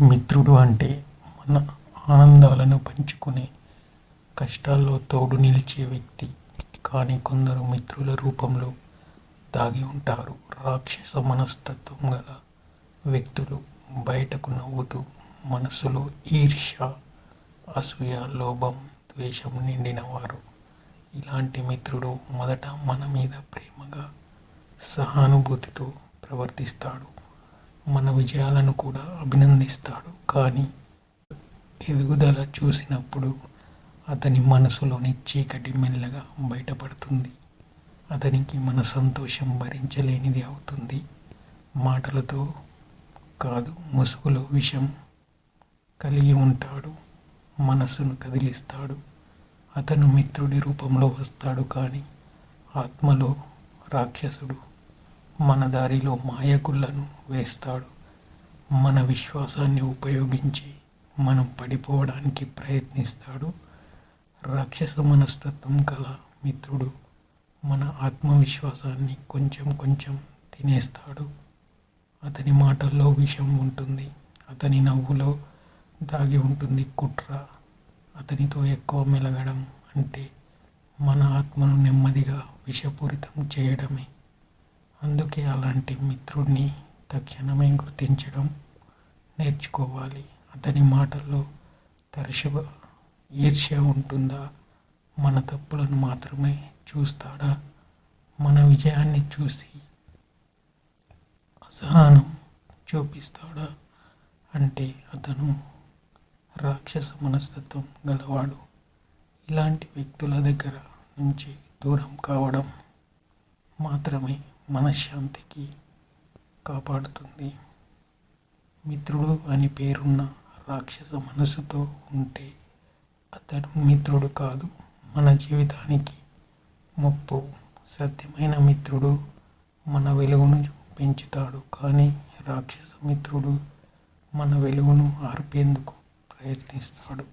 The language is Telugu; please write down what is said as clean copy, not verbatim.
మిత్రుడు అంటే మన ఆనందాలను పంచుకునే, కష్టాల్లో తోడు నిలిచే వ్యక్తి. కానీ కొందరు మిత్రుల రూపంలో దాగి ఉంటారు. రాక్షస మనస్తత్వం గల వ్యక్తులు. బయటకు నవ్వుతూ మనసులో ఈర్ష్య, అసూయ, లోభం, ద్వేషం నిండినవారు. ఇలాంటి మిత్రుడు మొదట మన మీద ప్రేమగా, సహానుభూతితో ప్రవర్తిస్తాడు. మన విజయాలను కూడా అభినందిస్తాడు. కానీ ఎదుగుదల చూసినప్పుడు అతని మనసులోని చీకటి మెల్లగా బయటపడుతుంది. అతనికి మన సంతోషం భరించలేనిది అవుతుంది. మాటలతో కాదు, ముసుగులో విషం కలిగి ఉంటాడు. మనసును కదిలిస్తాడు. అతను మిత్రుడి రూపంలో వస్తాడు, కానీ ఆత్మలో రాక్షసుడు. మన దారిలో మాయగుళ్ళను వేస్తాడు. మన విశ్వాసాన్ని ఉపయోగించి మనం పడిపోవడానికి ప్రయత్నిస్తాడు. రాక్షస మనస్తత్వం గల మిత్రుడు మన ఆత్మవిశ్వాసాన్ని కొంచెం కొంచెం తినేస్తాడు. అతని మాటల్లో విషం ఉంటుంది. అతని నవ్వులో దాగి ఉంటుంది కుట్ర. అతనితో ఎక్కువ మెలగడం అంటే మన ఆత్మను నెమ్మదిగా విషపూరితం చేయడమే. అందుకే అలాంటి మిత్రుడిని తక్షణమే గుర్తించడం నేర్చుకోవాలి. అతని మాటల్లో తరచుగా ఈర్ష్య ఉంటుందా? మన తప్పులను మాత్రమే చూస్తాడా? మన విజయాన్ని చూసి అసహనం చూపిస్తాడా? అంటే అతను రాక్షస మనస్తత్వం గలవాడు. ఇలాంటి వ్యక్తుల దగ్గర నుంచి దూరం కావడం మాత్రమే మనశ్శాంతికి కాపాడుతుంది. మిత్రుడు అని పేరున్న రాక్షస మనసుతో ఉంటే అతడు మిత్రుడు కాదు, మన జీవితానికి ముప్పు. సత్యమైన మిత్రుడు మన వెలుగును పెంచుతాడు, కానీ రాక్షస మిత్రుడు మన వెలుగును ఆర్పేందుకు ప్రయత్నిస్తాడు.